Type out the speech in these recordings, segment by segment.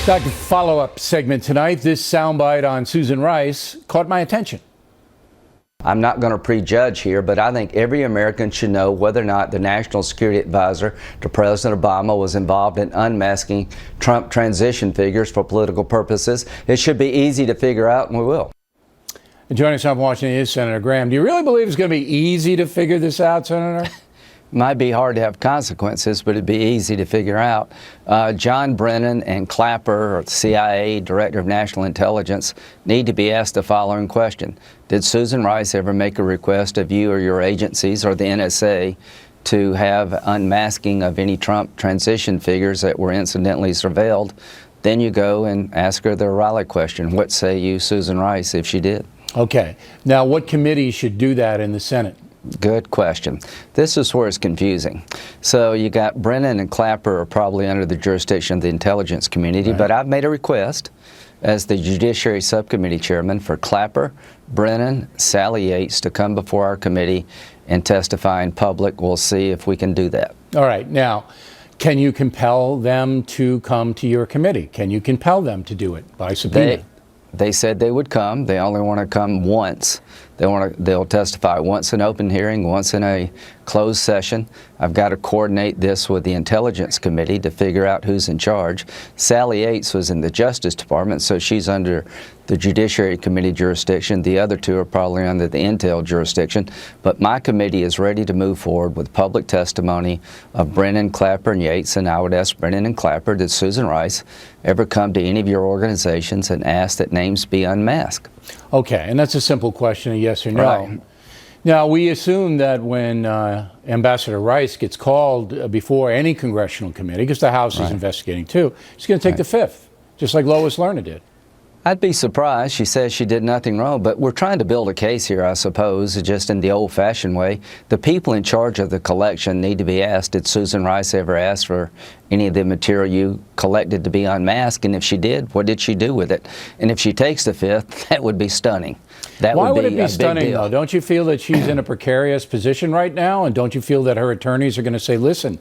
Got a follow-up segment tonight. This soundbite on Susan Rice caught my attention. I'm not going to prejudge here, but I think every American should know whether or not the National Security Advisor to President Obama was involved in unmasking Trump transition figures for political purposes. It should be easy to figure out, and we will. And joining us from Washington is Senator Graham. Do you really believe it's going to be easy to figure this out, Senator? Might be hard to have consequences, but it'd be easy to figure out. John Brennan and Clapper, or the CIA Director of National Intelligence, need to be asked the following question. Did Susan Rice ever make a request of you or your agencies or the NSA to have unmasking of any Trump transition figures that were incidentally surveilled? Then you go and ask her the O'Reilly question. What say you, Susan Rice, if she did? Okay. Now, what committee should do that in the Senate? Good question. This is where it's confusing. So you got Brennan and Clapper are probably under the jurisdiction of the intelligence community, right. But I've made a request as the Judiciary Subcommittee Chairman for Clapper, Brennan, Sally Yates to come before our committee and testify in public. We'll see if we can do that. All right. Now, can you compel them to come to your committee? Can you compel them to do it by subpoena? They said they would come. They only want to come once. They'll testify once in open hearing, once in a closed session. I've got to coordinate this with the Intelligence Committee to figure out who's in charge. Sally Yates was in the Justice Department, so she's under the Judiciary Committee jurisdiction. The other two are probably under the Intel jurisdiction. But my committee is ready to move forward with public testimony of Brennan, Clapper, and Yates. And I would ask Brennan and Clapper, did Susan Rice ever come to any of your organizations and ask that names be unmasked? Okay, and that's a simple question, a yes or no. Right. Now, we assume that when Ambassador Rice gets called before any congressional committee, because the House is investigating too, she's going to take the fifth, just like Lois Lerner did. I'd be surprised. She says she did nothing wrong, but we're trying to build a case here, I suppose, just in the old-fashioned way. The people in charge of the collection need to be asked, did Susan Rice ever ask for any of the material you collected to be unmasked? And if she did, what did she do with it? And if she takes the fifth, that would be stunning. Why would it be stunning, though? Don't you feel that she's in a precarious position right now? And don't you feel that her attorneys are going to say, listen,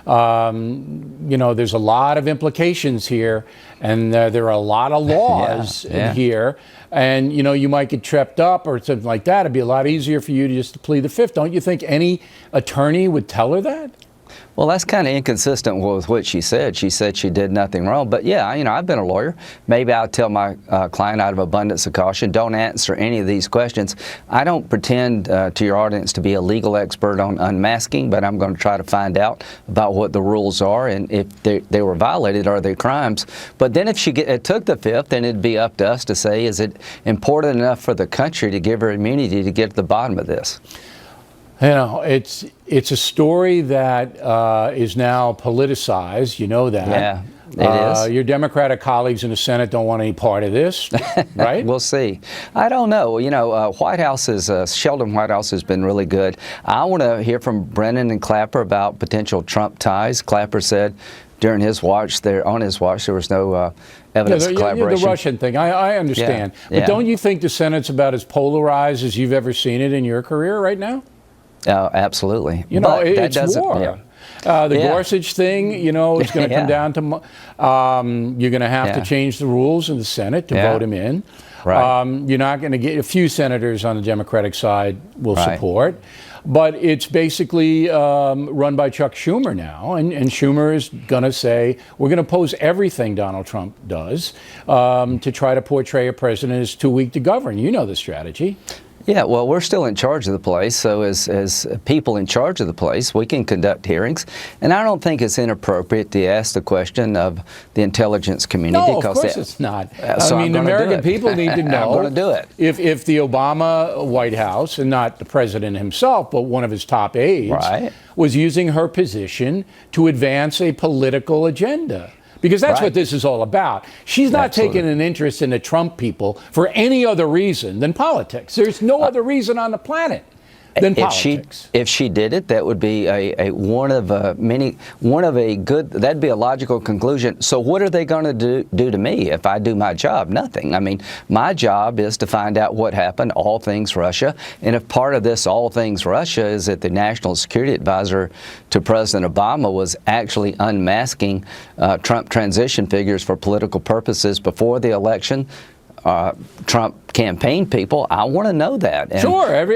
you know, there's a lot of implications here, and there are a lot of laws in here, and, you know, you might get tripped up or something like that. It'd be a lot easier for you to just plead the fifth. Don't you think any attorney would tell her that? Well, that's kind of inconsistent with what she said. She said she did nothing wrong. But yeah, you know, I've been a lawyer. Maybe I'll tell my client out of abundance of caution, don't answer any of these questions. I don't pretend to your audience to be a legal expert on unmasking, but I'm going to try to find out about what the rules are and if they were violated, are they crimes. But then if she took the fifth, then it'd be up to us to say, is it important enough for the country to give her immunity to get to the bottom of this? You know, it's a story that is now politicized. You know that. Yeah, it is. Your Democratic colleagues in the Senate don't want any part of this, right? We'll see. I don't know. You know, Sheldon Whitehouse has been really good. I want to hear from Brennan and Clapper about potential Trump ties. Clapper said during his watch, there was no evidence of collaboration. The Russian thing, I understand. But don't you think the Senate's about as polarized as you've ever seen it in your career right now? Absolutely. You know, it's war. The Gorsuch thing, you know, it's going to come down to, you're going to have to change the rules in the Senate to vote him in. Right. You're not going to get a few senators on the Democratic side will support. But it's basically run by Chuck Schumer now, and Schumer is going to say, we're going to oppose everything Donald Trump does to try to portray a president as too weak to govern. You know the strategy. Yeah, well, we're still in charge of the place, so as people in charge of the place, we can conduct hearings. And I don't think it's inappropriate to ask the question of the intelligence community. No, of course it's not. So I mean, the American people need to know I'm going to do it. If the Obama White House, and not the president himself, but one of his top aides, was using her position to advance a political agenda. Because that's what this is all about. She's not taking an interest in the Trump people for any other reason than politics. There's no other reason on the planet. than politics. If she did it, that would be that'd be a logical conclusion. So what are they going to do to me if I do my job? Nothing. I mean, my job is to find out what happened, all things Russia. And if part of this all things Russia is that the National Security Advisor to President Obama was actually unmasking Trump transition figures for political purposes before the election, Trump campaign people, I want to know that. And sure,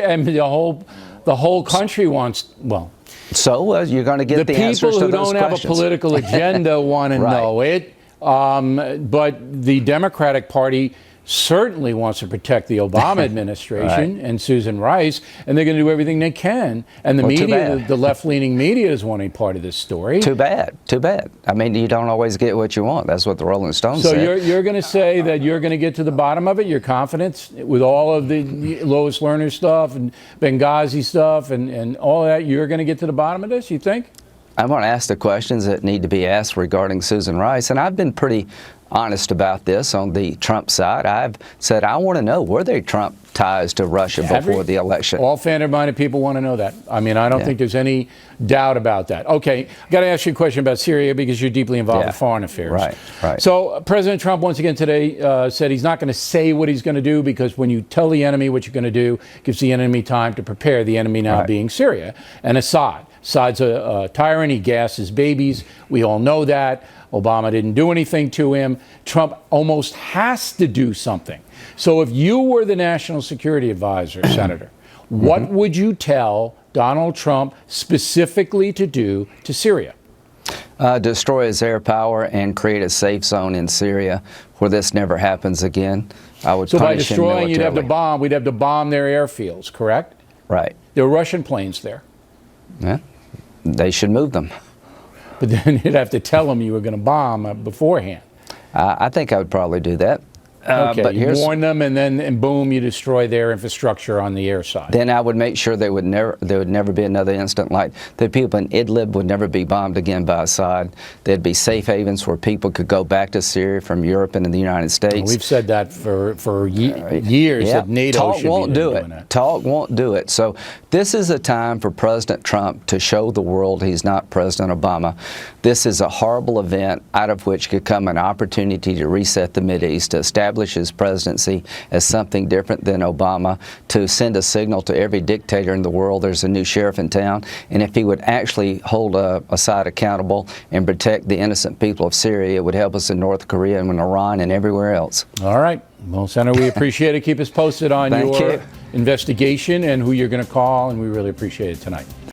the whole country wants, well. So you're going to get the answers to those questions. The people who don't have a political agenda want to know it, but the Democratic Party certainly wants to protect the Obama administration and Susan Rice, and they're going to do everything they can. And the media, the left-leaning media, is wanting part of this story. Too bad. Too bad. I mean, you don't always get what you want. That's what the Rolling Stones said. So you're going to say that you're going to get to the bottom of it? You're confident with all of the Lois Lerner stuff and Benghazi stuff and all of that? You're going to get to the bottom of this, you think? I'm going to ask the questions that need to be asked regarding Susan Rice, and I've been pretty honest about this on the Trump side. I've said I want to know, were there Trump ties to Russia before the election? All fair-minded people want to know that. I mean, I don't think there's any doubt about that. Okay, got to ask you a question about Syria because you're deeply involved with foreign affairs. Right. So President Trump once again today said he's not going to say what he's going to do because when you tell the enemy what you're going to do, it gives the enemy time to prepare, the enemy now being Syria and Assad. Assad's a tyrant. He gasses babies. We all know that. Obama didn't do anything to him. Trump almost has to do something. So if you were the National Security Advisor, Senator, what would you tell Donald Trump specifically to do to Syria? Destroy his air power and create a safe zone in Syria where this never happens again. I would so by punish him destroying, militarily. we'd have to bomb their airfields, correct? Right. There are Russian planes there. Yeah. They should move them. But then you'd have to tell them you were going to bomb beforehand. I think I would probably do that. Okay, but you warn them, and then boom, you destroy their infrastructure on the air side. Then I would make sure there would never be another incident like the people in Idlib would never be bombed again by Assad. There'd be safe havens where people could go back to Syria from Europe and the United States. Well, we've said that for years that NATO Talk should won't be do doing it. that. Talk won't do it. So this is a time for President Trump to show the world he's not President Obama. This is a horrible event out of which could come an opportunity to reset the Mideast, to establish his presidency as something different than Obama, to send a signal to every dictator in the world there's a new sheriff in town. And if he would actually hold Assad accountable and protect the innocent people of Syria, it would help us in North Korea and in Iran and everywhere else. All right. Well, Senator, we appreciate it. Keep us posted on your investigation and who you're going to call, and we really appreciate it tonight.